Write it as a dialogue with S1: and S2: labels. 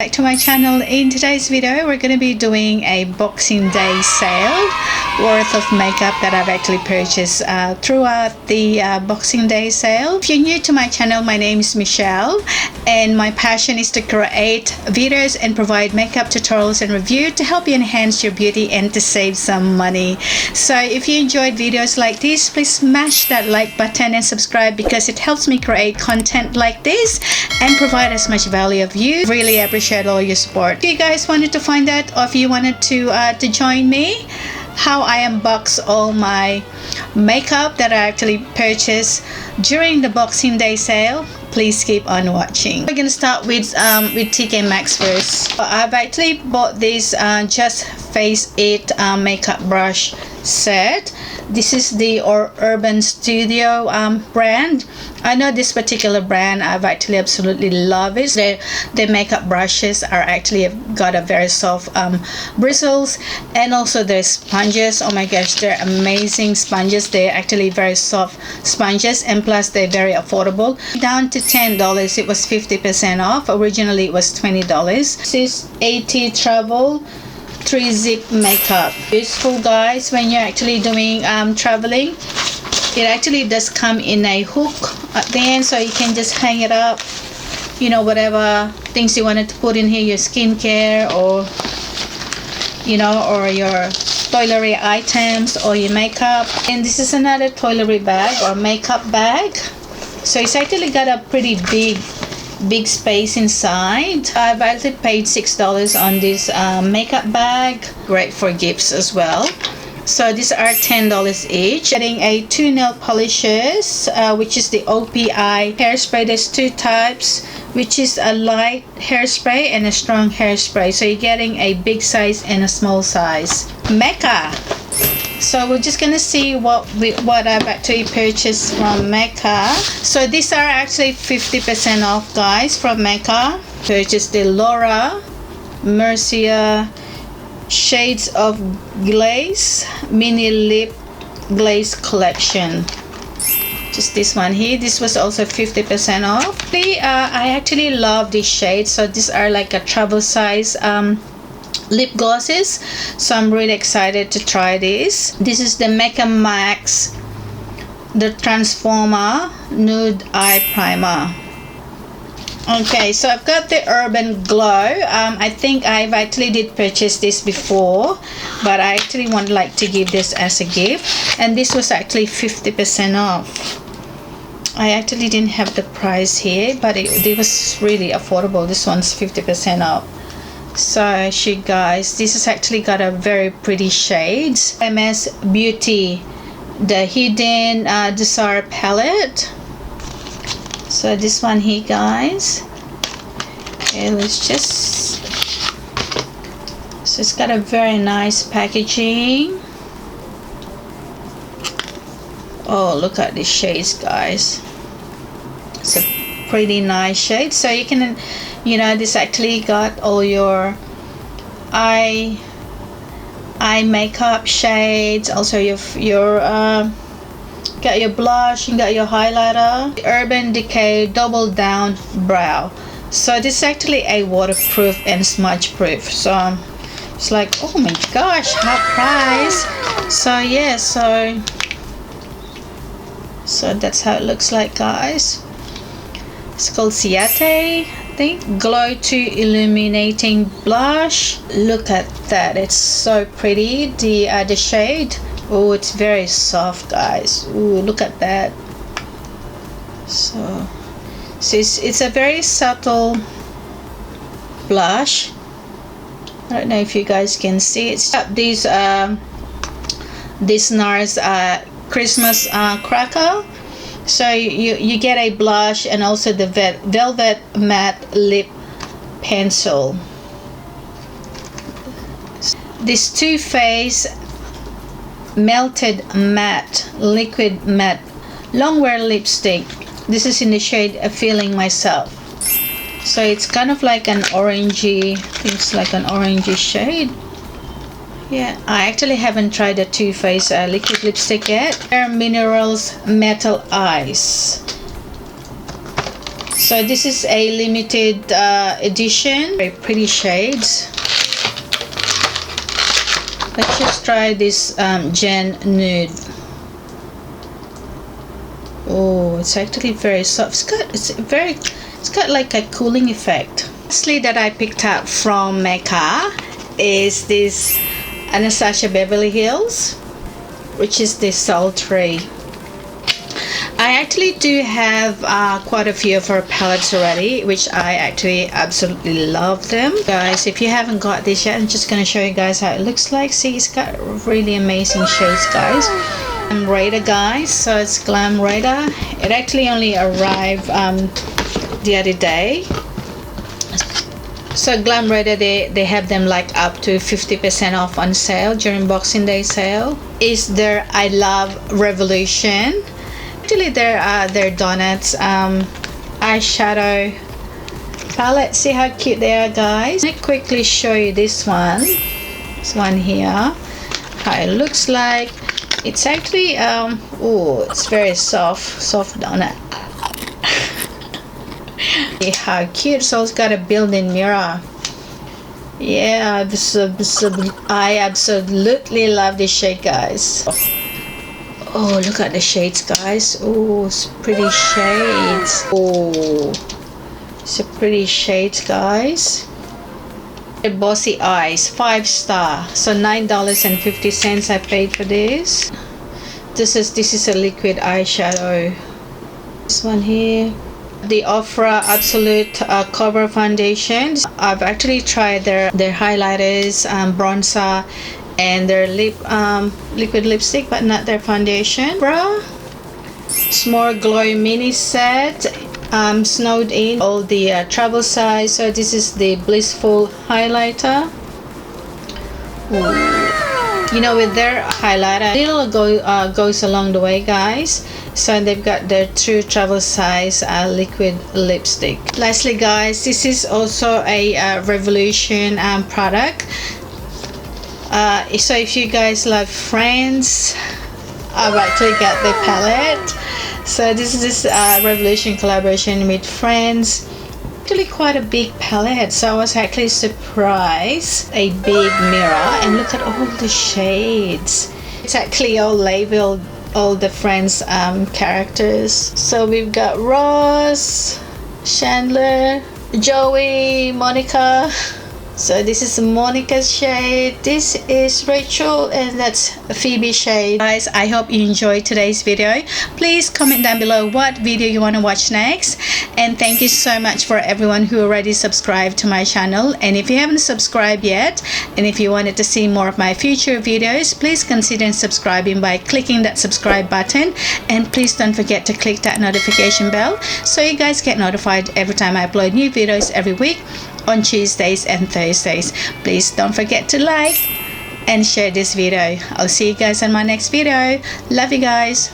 S1: Back to my channel. In today's video we're going to be doing a Boxing Day sale worth of makeup that I've actually purchased throughout the Boxing Day sale. If you're new to my channel, my name is Michelle and my passion is to create videos and provide makeup tutorials and review to help you enhance your beauty and to save some money. So if you enjoyed videos like this, please smash that like button and subscribe because it helps me create content like this and provide as much value of you. Really appreciate all your support. If you guys wanted to find out, or if you wanted to join me how I unbox all my makeup that I actually purchased during the Boxing Day sale, please keep on watching. We're gonna start with Tk Maxx first. I've actually bought this Just Face It makeup brush set. This is the Urban Studio brand. I know this particular brand. I've actually absolutely love it. Their makeup brushes are actually got a very soft bristles, and also their sponges. Oh my gosh, they're amazing sponges. They're actually very soft sponges, and plus they're very affordable. Down to $10. It was 50% off. Originally it was $20. This is AT Travel 3-zip makeup. Useful, guys, when you're actually doing traveling. It actually does come in a hook at the end, so you can just hang it up, you know, whatever things you wanted to put in here, your skincare, or you know, or your toiletry items, or your makeup. And this is another toiletry bag or makeup bag, so it's actually got a pretty big space inside. I've actually paid $6 on this makeup bag. Great for gifts as well. So these are $10 each. Getting a 2 nail polishes, which is the OPI hairspray. There's two types, which is a light hairspray and a strong hairspray. So you're getting a big size and a small size. Mecca. So we're just gonna see what I've actually purchased from Mecca. So these are actually 50% off, guys, from Mecca. Purchased the Laura Mercier Shades of Glaze Mini Lip Glaze Collection. Just this one here. This was also 50% off. I actually love these shades. So these are like a travel size lip glosses, so I'm really excited to try this. This is the Mecca Maxx the Transformer Nude Eye Primer. Okay, so I've got the Urban Glow. I think I've actually did purchase this before, but I actually would like to give this as a gift, and this was actually 50% off. I actually didn't have the price here, but it was really affordable. This one's 50% off. So guys, this has actually got a very pretty shades. MS Beauty, the Hidden Desire palette. So this one here, guys. Okay, let's just. So it's got a very nice packaging. Oh, look at these shades, guys. It's a pretty nice shade. So you can, you know, this actually got all your eye makeup shades, also your got your blush and got your highlighter. Urban Decay Double Down Brow. So this is actually a waterproof and smudge proof. So it's like, oh my gosh, half price. So yeah, so that's how it looks like, guys. It's called Ciate, I think. Glow 2 Illuminating Blush. Look at that, it's so pretty. The shade, oh, it's very soft, guys. Ooh, look at that. So it's a very subtle blush. I don't know if you guys can see. It's got these this NARS Christmas cracker. So you get a blush and also the velvet matte lip pencil. This Too Faced Melted Matte Liquid Matte Longwear Lipstick. This is in the shade Feeling Myself. So it's kind of like an orangey, I think it's like an orangey shade. Yeah, I actually haven't tried the Too Faced liquid lipstick yet. Bare Minerals Metal Eyes. So this is a limited edition, very pretty shades. Let's just try this Gen Nude. Oh, it's actually very soft. It's got like a cooling effect. Lastly, that I picked up from Mecca is this Anastasia Beverly Hills, which is the sultry. I actually do have quite a few of her palettes already, which I actually absolutely love them. Guys, if you haven't got this yet, I'm just going to show you guys how it looks like. See, it's got really amazing shades, guys. Glam Raider, guys. So it's Glam Raider. It actually only arrived the other day. So Glam Raider, they have them like up to 50% off on sale during Boxing Day sale. Is their I Love Revolution. Actually, their donuts eyeshadow palette. See how cute they are, guys. Let me quickly show you this one. This one here, how it looks like. It's actually oh, it's very soft donut. See how cute. So it's got a built-in mirror. Yeah, I absolutely love this shade, guys. Oh, look at the shades, guys. Oh, it's pretty shades. Oh, it's a pretty shades, guys. The Bossy Eyes, 5-star. So $9.50 I paid for this. This is a liquid eyeshadow. This one here, the Ofra Absolute Cover Foundation. I've actually tried their highlighters, bronzer, and their liquid lipstick, but not their foundation. Small Glow Mini Set, snowed in all the travel size. So this is the Blissful highlighter. Ooh. You know, with their highlighter, little goes along the way, guys. So they've got their true travel size liquid lipstick. Lastly, guys, this is also a Revolution product. So if you guys love Friends, I've actually got the palette. So this is this Revolution collaboration with Friends. Actually quite a big palette, so I was actually surprised. A big mirror, and look at all the shades. It's actually all labeled, all the Friends characters. So we've got Ross, Chandler, Joey, Monica. So this is Monica's shade, this is Rachel, and that's Phoebe's shade. Guys, I hope you enjoyed today's video. Please comment down below what video you want to watch next. And thank you so much for everyone who already subscribed to my channel. And if you haven't subscribed yet, and if you wanted to see more of my future videos, please consider subscribing by clicking that subscribe button. And please don't forget to click that notification bell so you guys get notified every time I upload new videos every week on Tuesdays and Thursdays. Please don't forget to like and share this video. I'll see you guys on my next video. Love you guys.